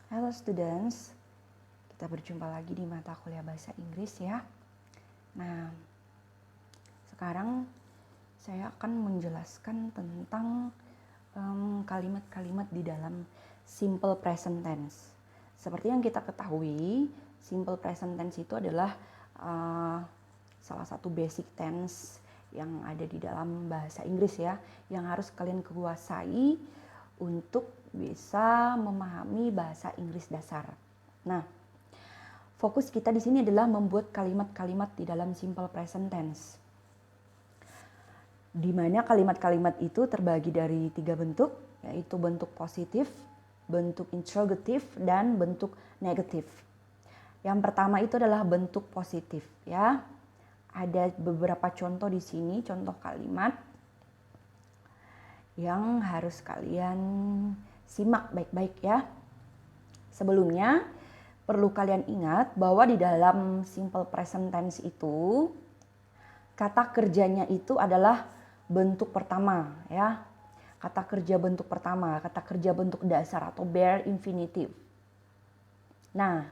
Halo students, kita berjumpa lagi di mata kuliah bahasa Inggris ya. Nah, sekarang saya akan menjelaskan tentang kalimat-kalimat di dalam simple present tense. Seperti yang kita ketahui, simple present tense itu adalah salah satu basic tense yang ada di dalam bahasa Inggris ya, yang harus kalian kuasai untuk bisa memahami bahasa Inggris dasar. Nah, fokus kita di sini adalah membuat kalimat-kalimat di dalam simple present tense. Di mana kalimat-kalimat itu terbagi dari 3 bentuk, yaitu bentuk positif, bentuk interrogatif, dan bentuk negatif. Yang pertama itu adalah bentuk positif ya. Ada beberapa contoh di sini, contoh kalimat yang harus kalian simak baik-baik ya. Sebelumnya perlu kalian ingat bahwa di dalam simple present tense itu kata kerjanya itu adalah bentuk pertama ya. Kata kerja bentuk pertama, kata kerja bentuk dasar atau bare infinitive. Nah,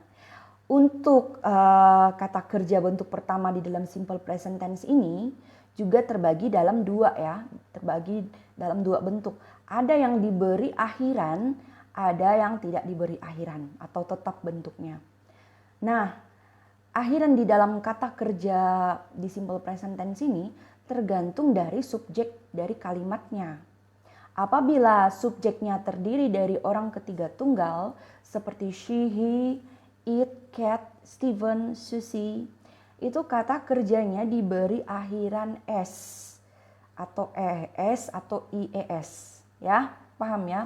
untuk kata kerja bentuk pertama di dalam simple present tense ini juga terbagi dalam dua ya, terbagi dalam dua bentuk. Ada yang diberi akhiran, ada yang tidak diberi akhiran atau tetap bentuknya. Nah, akhiran di dalam kata kerja di simple present tense ini tergantung dari subjek dari kalimatnya. Apabila subjeknya terdiri dari orang ketiga tunggal seperti she, he, it, cat, Steven, Susie, itu kata kerjanya diberi akhiran s atau es atau ies ya, paham ya?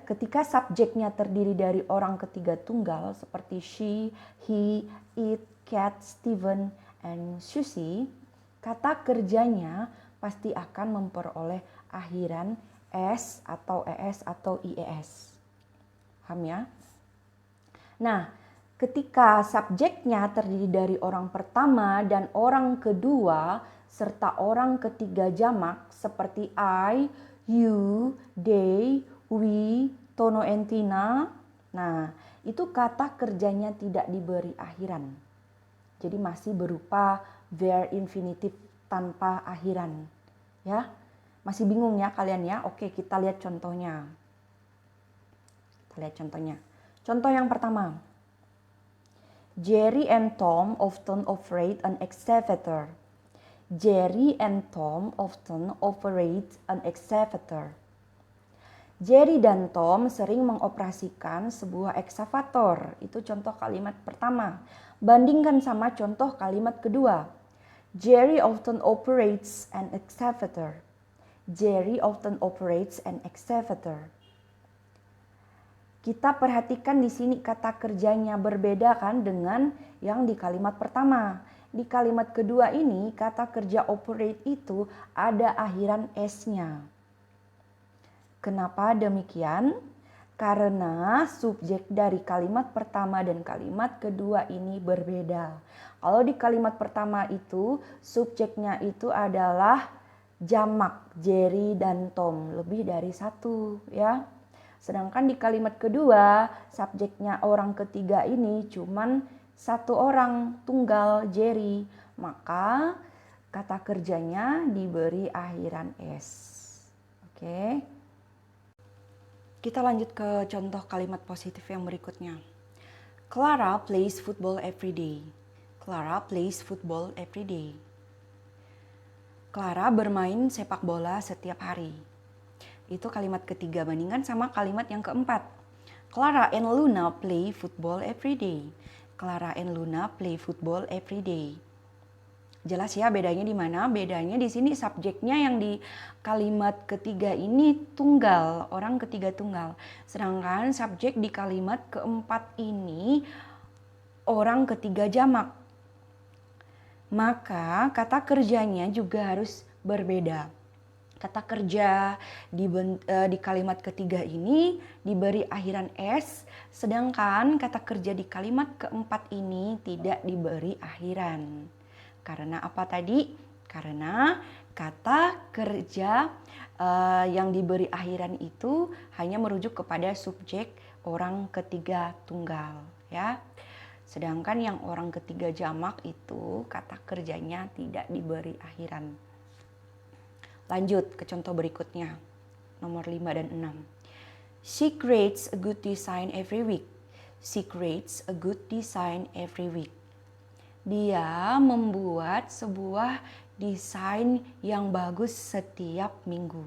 Ketika subjeknya terdiri dari orang ketiga tunggal seperti she, he, it, cat, Steven, and Susie, kata kerjanya pasti akan memperoleh akhiran s atau es atau ies. Paham ya? Nah, ketika subjeknya terdiri dari orang pertama dan orang kedua serta orang ketiga jamak seperti I, you, they, we, Tono and Tina. Nah, itu kata kerjanya tidak diberi akhiran. Jadi masih berupa bare infinitive tanpa akhiran. Ya. Masih bingung ya kalian ya? Oke, kita lihat contohnya. Contoh yang pertama. Jerry and Tom often operate an excavator. Jerry and Tom often operate an excavator. Jerry dan Tom sering mengoperasikan sebuah ekskavator. Itu contoh kalimat pertama. Bandingkan sama contoh kalimat kedua. Jerry often operates an excavator. Jerry often operates an excavator. Kita perhatikan di sini kata kerjanya berbeda kan dengan yang di kalimat pertama. Di kalimat kedua ini kata kerja operate itu ada akhiran s-nya. Kenapa demikian? Karena subjek dari kalimat pertama dan kalimat kedua ini berbeda. Kalau di kalimat pertama itu subjeknya itu adalah jamak Jerry dan Tom, lebih dari satu ya. Sedangkan di kalimat kedua, subjeknya orang ketiga ini cuman satu orang, tunggal Jerry. Maka kata kerjanya diberi akhiran s. Oke. Kita lanjut ke contoh kalimat positif yang berikutnya. Clara plays football every day. Clara plays football every day. Clara bermain sepak bola setiap hari. Itu kalimat ketiga, bandingkan sama kalimat yang keempat. Clara and Luna play football every day. Clara and Luna play football every day. Jelas ya bedanya di mana? Bedanya di sini subjeknya yang di kalimat ketiga ini tunggal, orang ketiga tunggal. Sedangkan subjek di kalimat keempat ini orang ketiga jamak. Maka kata kerjanya juga harus berbeda. Kata kerja di kalimat ketiga ini diberi akhiran s, sedangkan kata kerja di kalimat keempat ini tidak diberi akhiran. Karena apa tadi? Karena kata kerja yang diberi akhiran itu hanya merujuk kepada subjek orang ketiga tunggal, ya. Sedangkan yang orang ketiga jamak itu kata kerjanya tidak diberi akhiran. Lanjut ke contoh berikutnya, nomor 5 dan 6. She creates a good design every week. She creates a good design every week. Dia membuat sebuah desain yang bagus setiap minggu.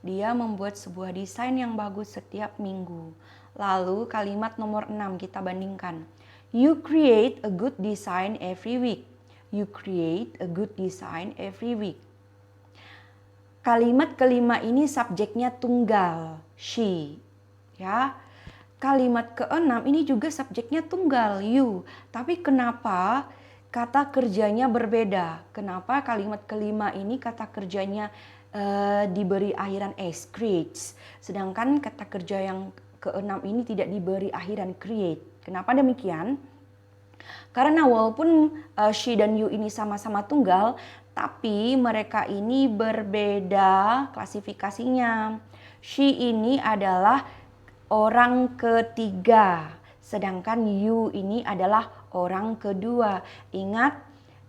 Dia membuat sebuah desain yang bagus setiap minggu. Lalu kalimat nomor 6 kita bandingkan. You create a good design every week. You create a good design every week. Kalimat kelima ini subjeknya tunggal, she. Ya. Kalimat keenam ini juga subjeknya tunggal, you. Tapi kenapa kata kerjanya berbeda? Kenapa kalimat kelima ini kata kerjanya diberi akhiran s, creates. Sedangkan kata kerja yang keenam ini tidak diberi akhiran create. Kenapa demikian? Karena walaupun she dan you ini sama-sama tunggal, tapi mereka ini berbeda klasifikasinya. She ini adalah orang ketiga, sedangkan you ini adalah orang kedua. Ingat,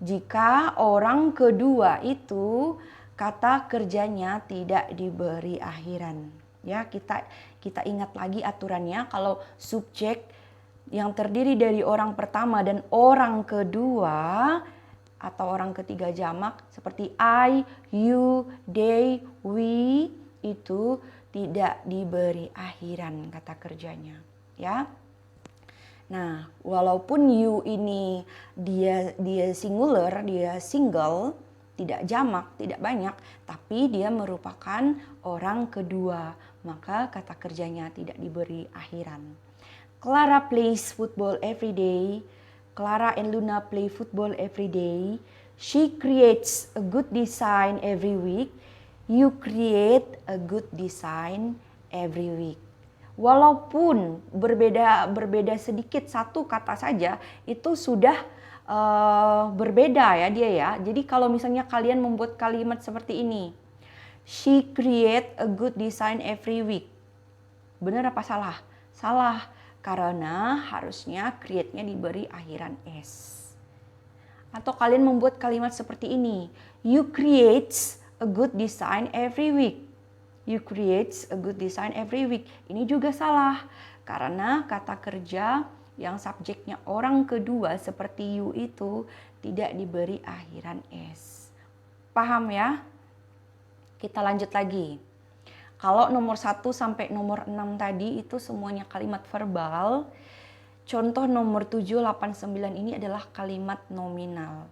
jika orang kedua itu kata kerjanya tidak diberi akhiran. Ya, kita ingat lagi aturannya, kalau subjek yang terdiri dari orang pertama dan orang kedua atau orang ketiga jamak seperti I, you, they, we itu tidak diberi akhiran kata kerjanya, ya. Nah, walaupun you ini dia singular, dia single, tidak jamak, tidak banyak, tapi dia merupakan orang kedua, maka kata kerjanya tidak diberi akhiran. Clara plays football every day. Clara and Luna play football every day. She creates a good design every week. You create a good design every week. Walaupun berbeda sedikit satu kata saja, itu sudah berbeda ya dia ya. Jadi kalau misalnya kalian membuat kalimat seperti ini, she create a good design every week. Benar apa salah? Salah, karena harusnya create-nya diberi akhiran s. Atau kalian membuat kalimat seperti ini, you create a good design every week. You create a good design every week. Ini juga salah, karena kata kerja yang subjeknya orang kedua seperti you itu tidak diberi akhiran s. Paham ya? Kita lanjut lagi. Kalau nomor 1 sampai nomor 6 tadi itu semuanya kalimat verbal. Contoh nomor 7, 8, 9 ini adalah kalimat nominal.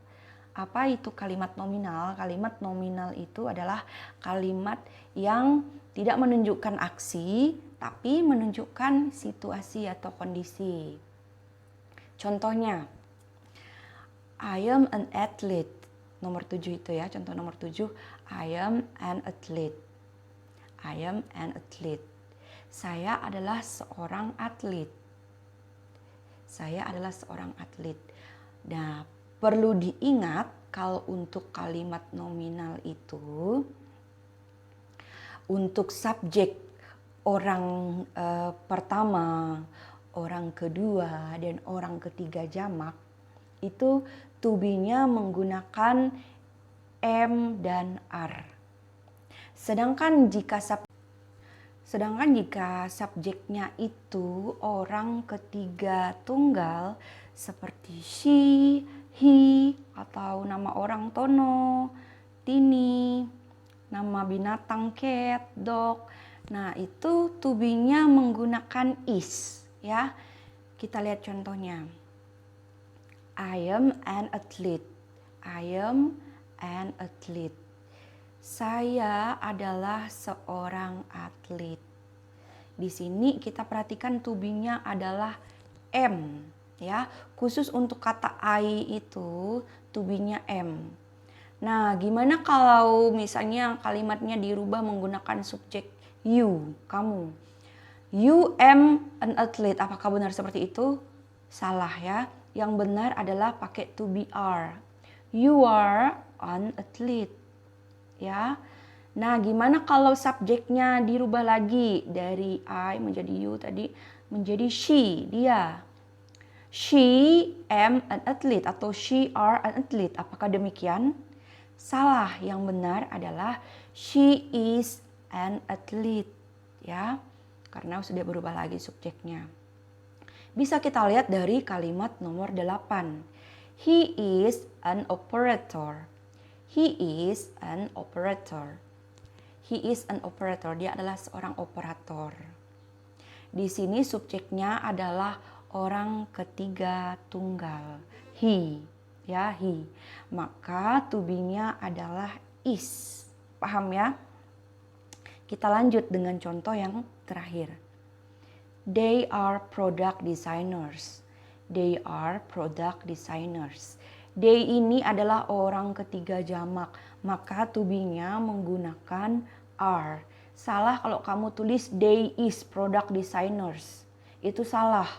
Apa itu kalimat nominal? Kalimat nominal itu adalah kalimat yang tidak menunjukkan aksi, tapi menunjukkan situasi atau kondisi. Contohnya, I am an athlete. Nomor 7 itu ya, contoh nomor 7. I am an athlete. I am an athlete. Saya adalah seorang atlet. Saya adalah seorang atlet. Nah, perlu diingat kalau untuk kalimat nominal itu, untuk subjek orang pertama, orang kedua, dan orang ketiga jamak, itu to be-nya menggunakan M dan R. Sedangkan jika subjeknya itu orang ketiga tunggal seperti she, he, atau nama orang Tono, Tini, nama binatang cat, dog. Nah, itu to be-nya menggunakan is, ya. Kita lihat contohnya. I am an athlete. I am an athlete. Saya adalah seorang atlet. Di sini kita perhatikan to be-nya adalah M, ya. Khusus untuk kata I itu to be-nya M. Nah, gimana kalau misalnya kalimatnya dirubah menggunakan subjek you, kamu. You am an athlete. Apakah benar seperti itu? Salah ya. Yang benar adalah pakai to be are. You are an athlete. Ya. Nah, gimana kalau subjeknya dirubah lagi dari I menjadi you tadi menjadi she, dia. She am an athlete atau she are an athlete. Apakah demikian? Salah, yang benar adalah she is an athlete. Ya, karena sudah berubah lagi subjeknya. Bisa kita lihat dari kalimat nomor 8. He is an operator. He is an operator. He is an operator. Dia adalah seorang operator. Di sini subjeknya adalah orang ketiga tunggal. He. Ya, he. Maka to be-nya adalah is. Paham ya? Kita lanjut dengan contoh yang terakhir. They are product designers. They are product designers. They ini adalah orang ketiga jamak. Maka to be-nya menggunakan are. Salah kalau kamu tulis they is product designers. Itu salah.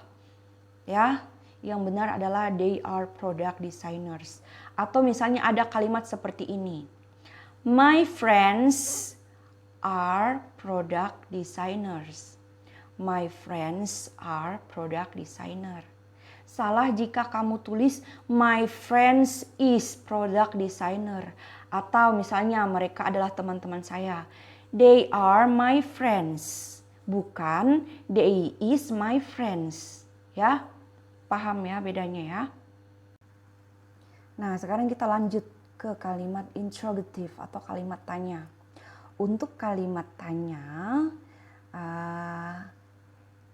Ya, yang benar adalah they are product designers. Atau misalnya ada kalimat seperti ini. My friends are product designers. My friends are product designer. Salah jika kamu tulis my friends is product designer. Atau misalnya mereka adalah teman-teman saya. They are my friends. Bukan they is my friends. Ya, paham ya bedanya ya? Nah, sekarang kita lanjut ke kalimat interrogative atau kalimat tanya. Untuk kalimat tanya,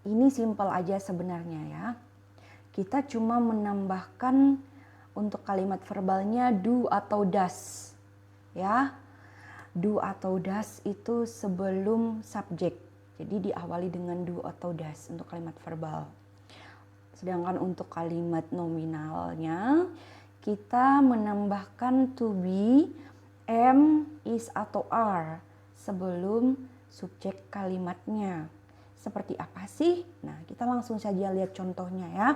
ini simple aja sebenarnya ya. Kita cuma menambahkan untuk kalimat verbalnya do atau does. Ya, do atau does itu sebelum subjek. Jadi diawali dengan do atau does untuk kalimat verbal. Sedangkan untuk kalimat nominalnya kita menambahkan to be, am, is atau are sebelum subjek kalimatnya. Seperti apa sih? Nah, kita langsung saja lihat contohnya ya.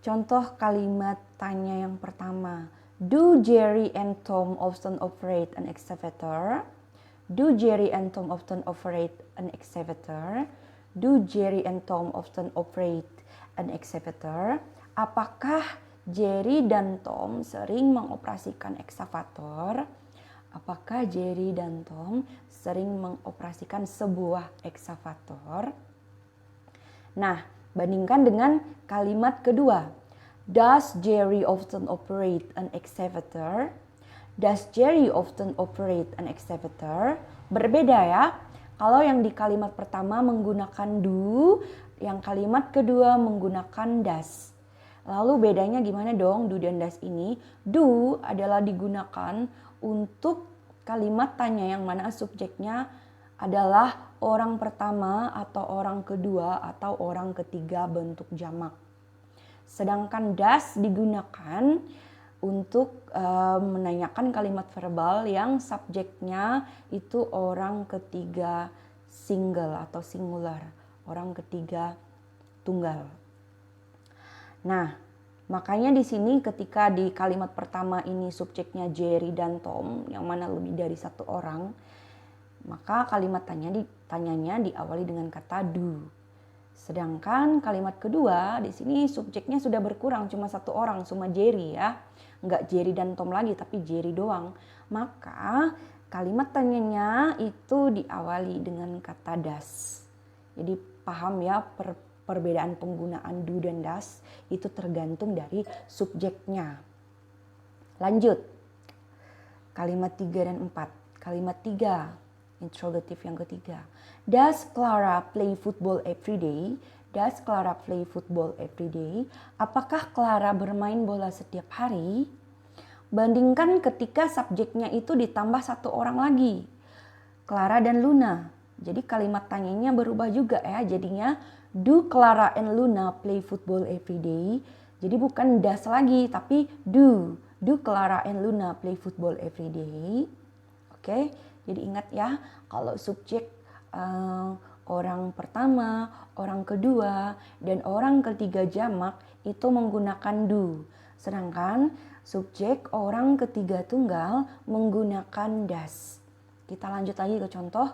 Contoh kalimat tanya yang pertama. Do Jerry and Tom often operate an excavator? Do Jerry and Tom often operate an excavator? Do Jerry and Tom often operate an excavator? Apakah Jerry dan Tom sering mengoperasikan ekskavator? Apakah Jerry dan Tom sering mengoperasikan sebuah ekskavator? Nah, bandingkan dengan kalimat kedua. Does Jerry often operate an excavator? Does Jerry often operate an excavator? Berbeda ya. Kalau yang di kalimat pertama menggunakan do, yang kalimat kedua menggunakan does. Lalu bedanya gimana dong do dan does ini? Do adalah digunakan untuk kalimat tanya yang mana subjeknya adalah orang pertama atau orang kedua atau orang ketiga bentuk jamak. Sedangkan does digunakan untuk menanyakan kalimat verbal yang subjeknya itu orang ketiga single atau singular, orang ketiga tunggal. Nah, makanya di sini ketika di kalimat pertama ini subjeknya Jerry dan Tom yang mana lebih dari satu orang, maka kalimat tanyanya diawali dengan kata do. Sedangkan kalimat kedua di sini subjeknya sudah berkurang, cuma satu orang, cuma Jerry ya. Enggak Jerry dan Tom lagi tapi Jerry doang. Maka kalimat tanyanya itu diawali dengan kata does. Jadi paham ya perbedaan penggunaan do dan does itu tergantung dari subjeknya. Lanjut. Kalimat 3 dan 4. Kalimat 3. Interrogative yang ketiga. Does Clara play football every day? Does Clara play football every day? Apakah Clara bermain bola setiap hari? Bandingkan ketika subjeknya itu ditambah satu orang lagi. Clara dan Luna. Jadi kalimat tanyanya berubah juga ya. Jadinya do Clara and Luna play football every day? Jadi bukan does lagi tapi do. Do Clara and Luna play football every day? Oke. Jadi ingat ya, kalau subjek orang pertama, orang kedua, dan orang ketiga jamak itu menggunakan do. Sedangkan subjek orang ketiga tunggal menggunakan does. Kita lanjut lagi ke contoh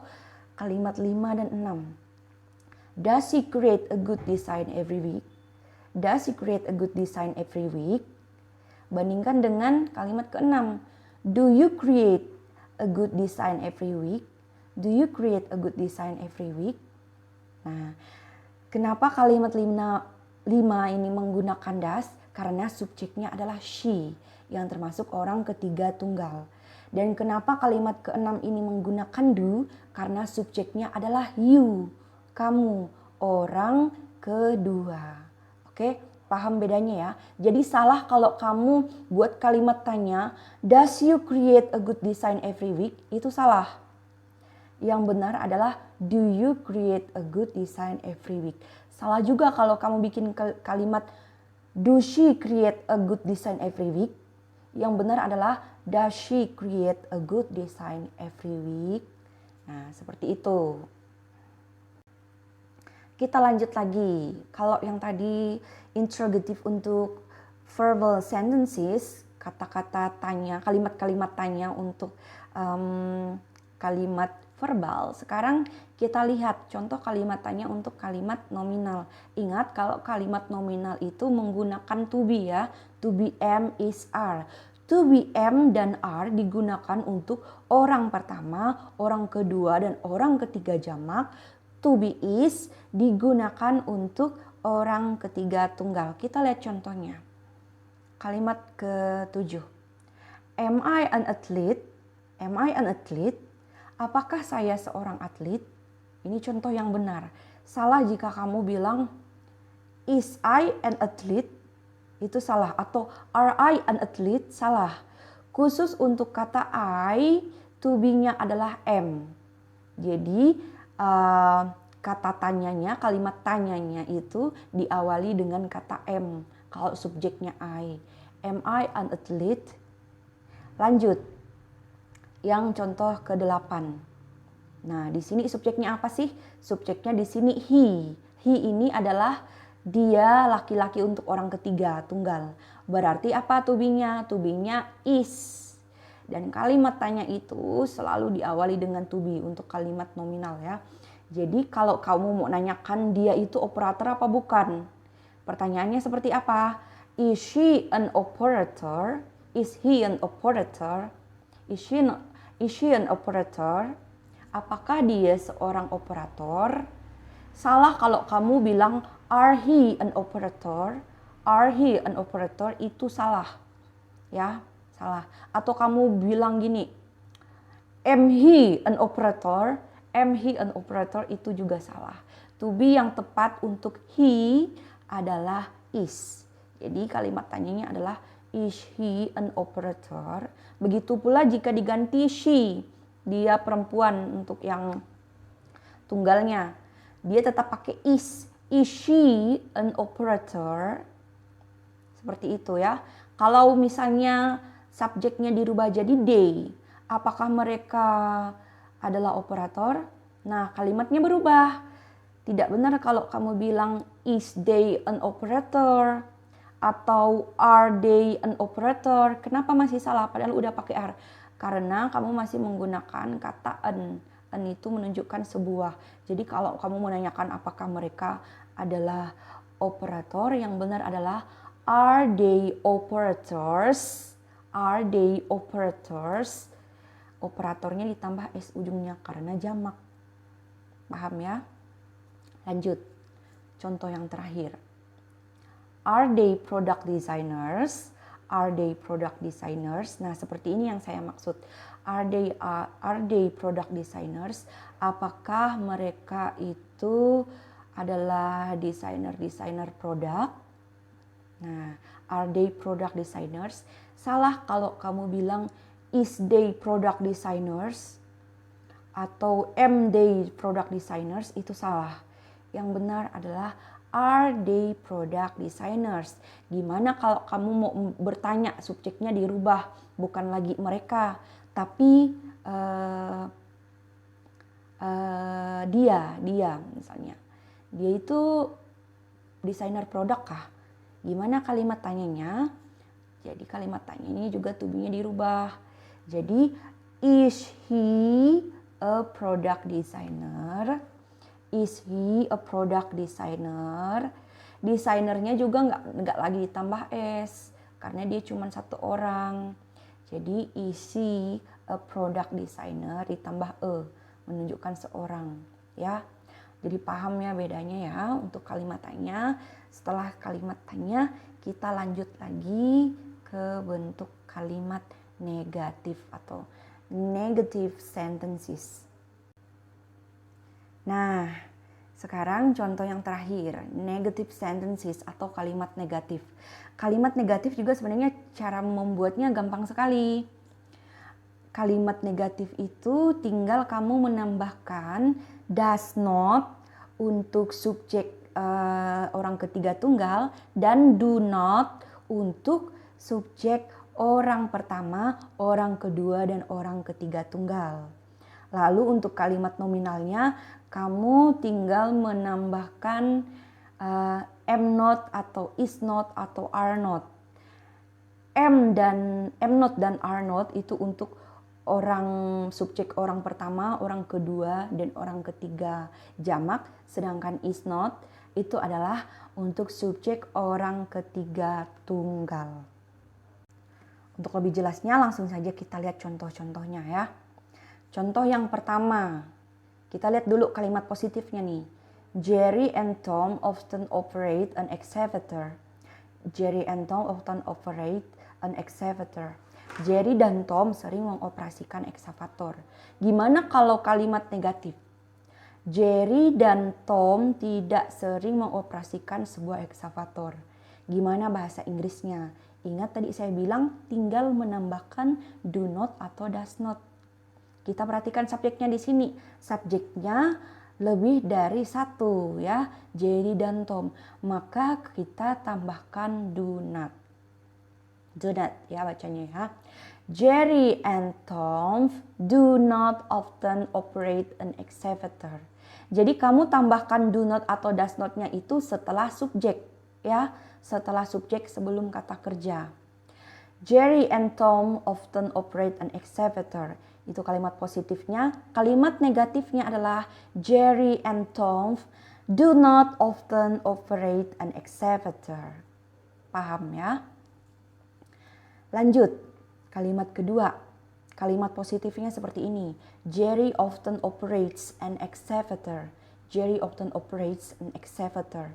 kalimat 5 dan 6. Does he create a good design every week? Does he create a good design every week? Bandingkan dengan kalimat ke-6. Do you create a good design every week? Do you create a good design every week? Nah, kenapa kalimat 5 ini menggunakan does? Karena subjeknya adalah she yang termasuk orang ketiga tunggal. Dan kenapa kalimat ke-6 ini menggunakan do? Karena subjeknya adalah you, kamu, orang kedua. Oke, paham bedanya ya? Jadi salah kalau kamu buat kalimat tanya, does you create a good design every week? Itu salah. Yang benar adalah do you create a good design every week? Salah juga kalau kamu bikin kalimat do she create a good design every week? Yang benar adalah does she create a good design every week? Nah, seperti itu. Kita lanjut lagi. Kalau yang tadi interrogative untuk verbal sentences, kata-kata tanya, kalimat-kalimat tanya untuk kalimat verbal. Sekarang kita lihat contoh kalimat tanya untuk kalimat nominal. Ingat kalau kalimat nominal itu menggunakan to be ya. To be, am, is, are. To be, am, dan are digunakan untuk orang pertama, orang kedua, dan orang ketiga jamak. To be, is digunakan untuk orang ketiga tunggal. Kita lihat contohnya. Kalimat ke-7. Am I an athlete? Am I an athlete? Apakah saya seorang atlet? Ini contoh yang benar. Salah jika kamu bilang is I an athlete? Itu salah. Atau are I an athlete? Salah. Khusus untuk kata I, to be-nya adalah am. Jadi kata tanyanya, kalimat tanyanya itu diawali dengan kata am. Kalau subjeknya I. Am I an athlete? Lanjut. Yang contoh ke-8. Nah, di sini subjeknya apa sih? Subjeknya di sini he. He ini adalah dia laki-laki untuk orang ketiga tunggal. Berarti apa to be-nya? To be-nya is. Dan kalimat tanya itu selalu diawali dengan to be untuk kalimat nominal ya. Jadi kalau kamu mau nanyakan dia itu operator apa bukan? Pertanyaannya seperti apa? Is she an operator? Is he an operator? Is she an operator? Apakah dia seorang operator? Salah kalau kamu bilang are he an operator? Are he an operator? Itu salah. Ya, salah. Atau kamu bilang gini, am he an operator? Am he an operator? Itu juga salah. To be yang tepat untuk he adalah is. Jadi kalimat tanyanya adalah is he an operator? Begitu pula jika diganti she, dia perempuan untuk yang tunggalnya, dia tetap pakai is. Is she an operator? Seperti itu ya. Kalau misalnya subjeknya dirubah jadi they, apakah mereka adalah operator? Nah, kalimatnya berubah. Tidak benar kalau kamu bilang is they an operator atau are they an operator. Kenapa masih salah padahal udah pakai are? Karena kamu masih menggunakan kata an. An itu menunjukkan sebuah. Jadi kalau kamu menanyakan apakah mereka adalah operator, yang benar adalah are they operators? Are they operators? Operatornya ditambah s ujungnya karena jamak. Paham ya? Lanjut. Contoh yang terakhir. Are they product designers? Are they product designers? Nah, seperti ini yang saya maksud. Are they product designers? Apakah mereka itu adalah desainer produk? Nah, are they product designers? Salah kalau kamu bilang is they product designers atau am they product designers, itu salah. Yang benar adalah are they product designers? Gimana kalau kamu mau bertanya, subjeknya dirubah, bukan lagi mereka, tapi dia misalnya. Dia itu desainer produk kah? Gimana kalimat tanyanya? Jadi kalimat tanya ini juga to be-nya dirubah. Jadi is he a product designer? Is he a product designer? Desainernya juga nggak lagi ditambah s karena dia cuma satu orang. Jadi is he a product designer ditambah menunjukkan seorang, ya. Jadi paham ya bedanya ya untuk kalimat tanya. Setelah kalimat tanya kita lanjut lagi ke bentuk kalimat negatif atau negative sentences. Nah, sekarang contoh yang terakhir, negative sentences atau kalimat negatif. Kalimat negatif juga sebenarnya cara membuatnya gampang sekali. Kalimat negatif itu tinggal kamu menambahkan does not untuk subjek orang ketiga tunggal dan do not untuk subjek orang pertama, orang kedua, dan orang ketiga tunggal. Lalu untuk kalimat nominalnya kamu tinggal menambahkan am not atau is not atau are not. Am not dan are not itu untuk orang subjek orang pertama, orang kedua, dan orang ketiga jamak, sedangkan is not itu adalah untuk subjek orang ketiga tunggal. Untuk lebih jelasnya langsung saja kita lihat contoh-contohnya ya. Contoh yang pertama, kita lihat dulu kalimat positifnya nih. Jerry and Tom often operate an excavator. Jerry and Tom often operate an excavator. Jerry dan Tom sering mengoperasikan ekskavator. Gimana kalau kalimat negatif? Jerry dan Tom tidak sering mengoperasikan sebuah ekskavator. Gimana bahasa Inggrisnya? Ingat tadi saya bilang tinggal menambahkan do not atau does not. Kita perhatikan subjeknya di sini. Subjeknya lebih dari satu ya, Jerry dan Tom. Maka kita tambahkan do not. Do not ya bacanya ya. Jerry and Tom do not often operate an excavator. Jadi kamu tambahkan do not atau does not-nya itu setelah subjek ya, setelah subjek sebelum kata kerja. Jerry and Tom often operate an excavator. Itu kalimat positifnya. Kalimat negatifnya adalah Jerry and Tom do not often operate an excavator. Paham ya? Lanjut. Kalimat kedua. Kalimat positifnya seperti ini. Jerry often operates an excavator. Jerry often operates an excavator.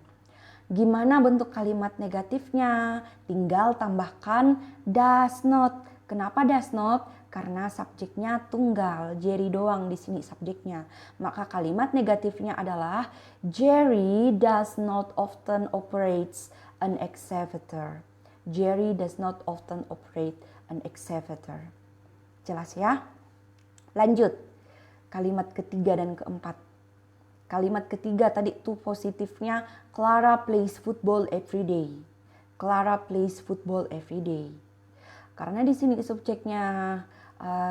Gimana bentuk kalimat negatifnya? Tinggal tambahkan does not. Kenapa does not? Karena subjeknya tunggal, Jerry doang di sini subjeknya. Maka kalimat negatifnya adalah Jerry does not often operates an excavator. Jerry does not often operate an excavator. Jelas ya? Lanjut. Kalimat ketiga dan keempat. Kalimat ketiga tadi tuh positifnya Clara plays football every day. Clara plays football every day. Karena di sini subjeknya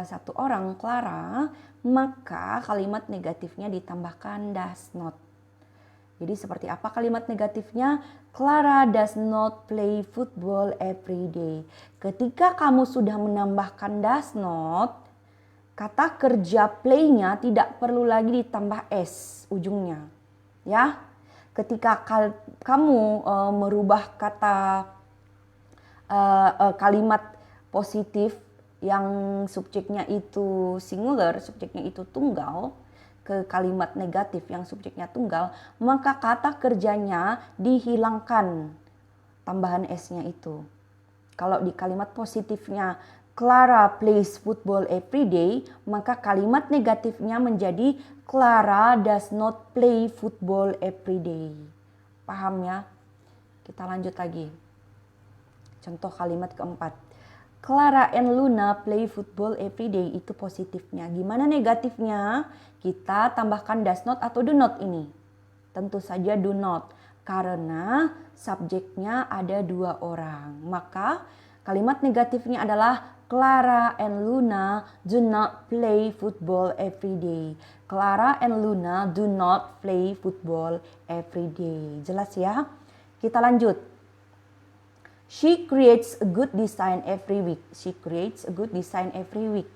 satu orang Clara, maka kalimat negatifnya ditambahkan does not. Jadi seperti apa kalimat negatifnya? Clara does not play football every day. Ketika kamu sudah menambahkan does not, kata kerja play-nya tidak perlu lagi ditambah s ujungnya. Ya. Ketika kamu merubah kata kalimat positif yang subjeknya itu singular, subjeknya itu tunggal, ke kalimat negatif yang subjeknya tunggal, maka kata kerjanya dihilangkan tambahan s-nya itu. Kalau di kalimat positifnya Clara plays football every day, maka kalimat negatifnya menjadi Clara does not play football every day. Paham ya? Kita lanjut lagi. Contoh kalimat keempat. Clara and Luna play football every day, itu positifnya. Gimana negatifnya? Kita tambahkan does not atau do not ini. Tentu saja do not. Karena subjeknya ada dua orang. Maka kalimat negatifnya adalah Clara and Luna do not play football every day. Clara and Luna do not play football every day. Jelas ya? Kita lanjut. She creates a good design every week. She creates a good design every week.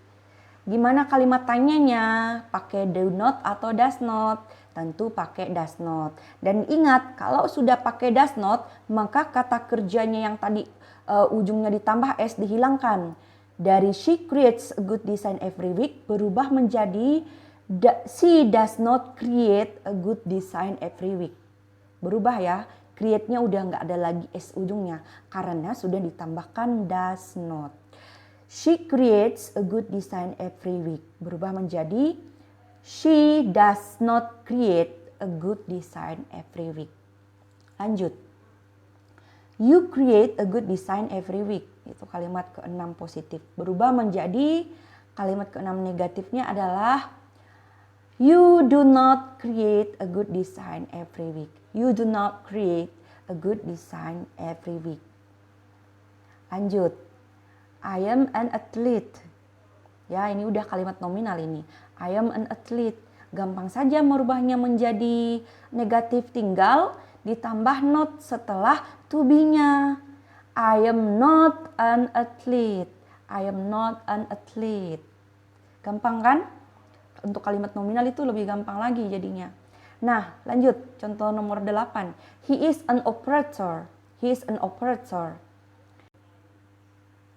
Gimana kalimat tanyanya? Pakai do not atau does not? Tentu pakai does not. Dan ingat, kalau sudah pakai does not, maka kata kerjanya yang tadi ujungnya ditambah s dihilangkan. Dari she creates a good design every week berubah menjadi she does not create a good design every week. Berubah ya, create-nya udah nggak ada lagi s ujungnya karena sudah ditambahkan does not. She creates a good design every week. Berubah menjadi she does not create a good design every week. Lanjut. You create a good design every week. Itu kalimat ke-6 positif. Berubah menjadi kalimat ke-6 negatifnya adalah you do not create a good design every week. You do not create a good design every week. Lanjut. I am an athlete. Ya, ini udah kalimat nominal ini. I am an athlete. Gampang saja merubahnya menjadi negatif, tinggal ditambah not setelah to be-nya. I am not an athlete. I am not an athlete. Gampang kan? Untuk kalimat nominal itu lebih gampang lagi jadinya. Nah, lanjut. Contoh nomor 8. He is an operator. He is an operator.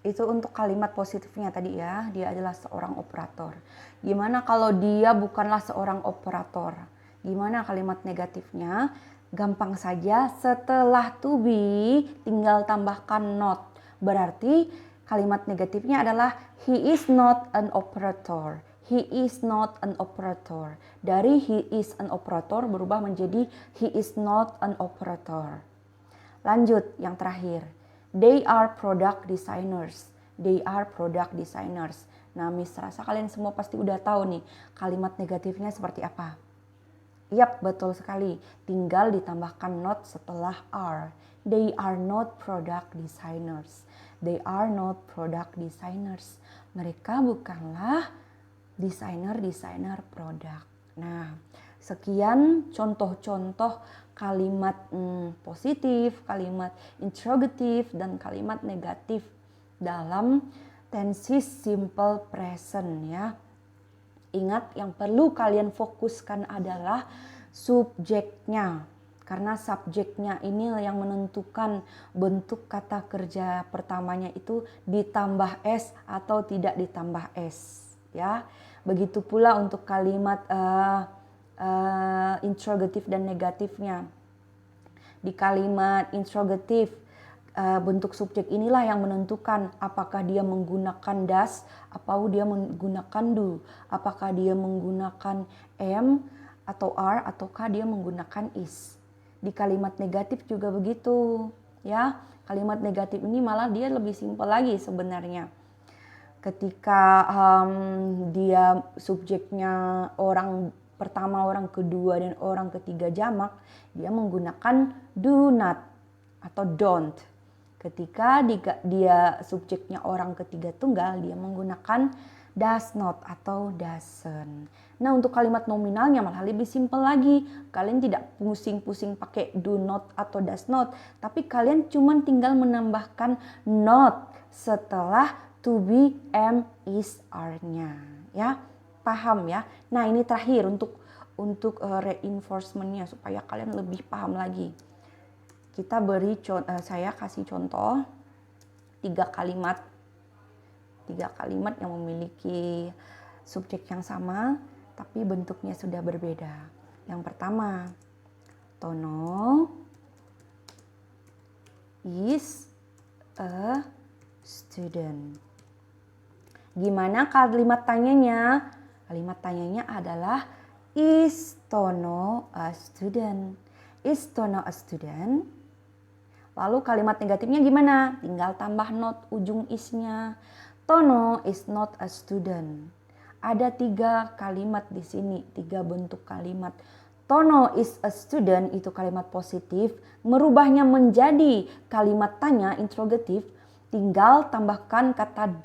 Itu untuk kalimat positifnya tadi ya. Dia adalah seorang operator. Gimana kalau dia bukanlah seorang operator? Gimana kalimat negatifnya? Gampang saja, setelah to be tinggal tambahkan not. Berarti kalimat negatifnya adalah he is not an operator. He is not an operator. Dari he is an operator berubah menjadi he is not an operator. Lanjut, yang terakhir. They are product designers. They are product designers. Nah, rasa kalian semua pasti udah tahu nih kalimat negatifnya seperti apa. Yap, betul sekali. Tinggal ditambahkan not setelah are. They are not product designers. They are not product designers. Mereka bukanlah desainer produk. Nah, sekian contoh-contoh kalimat positif, kalimat interrogatif, dan kalimat negatif dalam tenses simple present ya. Ingat, yang perlu kalian fokuskan adalah subjeknya. Karena subjeknya ini yang menentukan bentuk kata kerja pertamanya itu ditambah s atau tidak ditambah s. Ya, begitu pula untuk kalimat interrogatif dan negatifnya. Di kalimat interrogatif, bentuk subjek inilah yang menentukan apakah dia menggunakan does atau dia menggunakan do, apakah dia menggunakan am atau are ataukah dia menggunakan is. Di kalimat negatif juga begitu ya. Kalimat negatif ini malah dia lebih simpel lagi sebenarnya. Ketika dia subjeknya orang pertama, orang kedua, dan orang ketiga jamak, dia menggunakan do not atau don't. Ketika dia subjeknya orang ketiga tunggal, dia menggunakan does not atau doesn't. Nah, untuk kalimat nominalnya malah lebih simpel lagi. Kalian tidak pusing-pusing pakai do not atau does not, tapi kalian cuma tinggal menambahkan not setelah to be, am, is, are-nya. Ya, paham ya? Nah, ini terakhir untuk reinforcement-nya supaya kalian lebih paham lagi. Kita saya kasih contoh 3 kalimat yang memiliki subjek yang sama tapi bentuknya sudah berbeda. Yang pertama, Tono is a student. Gimana kalimat tanyanya? Kalimat tanyanya adalah is Tono a student? Is Tono a student? Lalu kalimat negatifnya gimana? Tinggal tambah not ujung is-nya. Tono is not a student. Ada 3 kalimat di sini, 3 bentuk kalimat. Tono is a student itu kalimat positif, merubahnya menjadi kalimat tanya interrogatif, tinggal tambahkan kata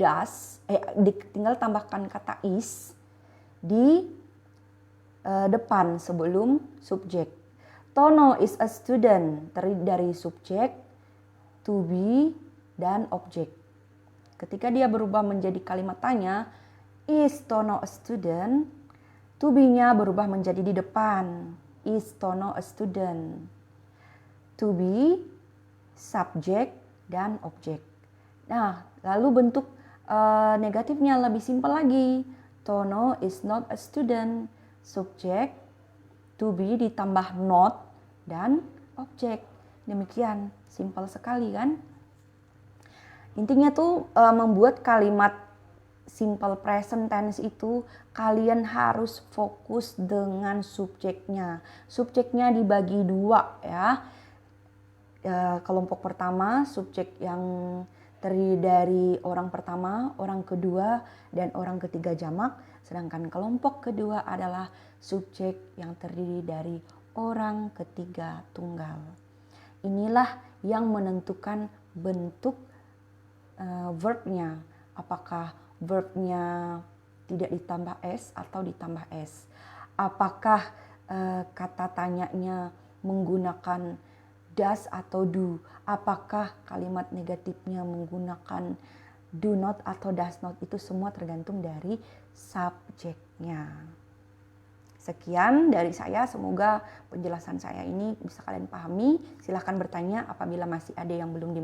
tinggal tambahkan kata is di depan sebelum subjek. Tono is a student terdiri dari subjek to be, dan objek. Ketika dia berubah menjadi kalimat tanya, is Tono a student? To be-nya berubah menjadi di depan, is Tono a student? To be, subjek, dan objek. Nah, lalu bentuk negatifnya lebih simpel lagi. Tono is not a student. Subjek, to be ditambah not, dan objek. Demikian, simpel sekali kan? Intinya tuh membuat kalimat simple present tense itu kalian harus fokus dengan subjeknya. Subjeknya dibagi dua ya. Kelompok pertama subjek yang terdiri dari orang pertama, orang kedua, dan orang ketiga jamak. Sedangkan kelompok kedua adalah subjek yang terdiri dari orang ketiga tunggal. Inilah yang menentukan bentuk verbnya. Apakah verbnya tidak ditambah s atau ditambah s? Apakah kata tanyanya menggunakan does atau do? Apakah kalimat negatifnya menggunakan do not atau does not? Itu semua tergantung dari subjeknya. Sekian dari saya, semoga penjelasan saya ini bisa kalian pahami. Silahkan bertanya apabila masih ada yang belum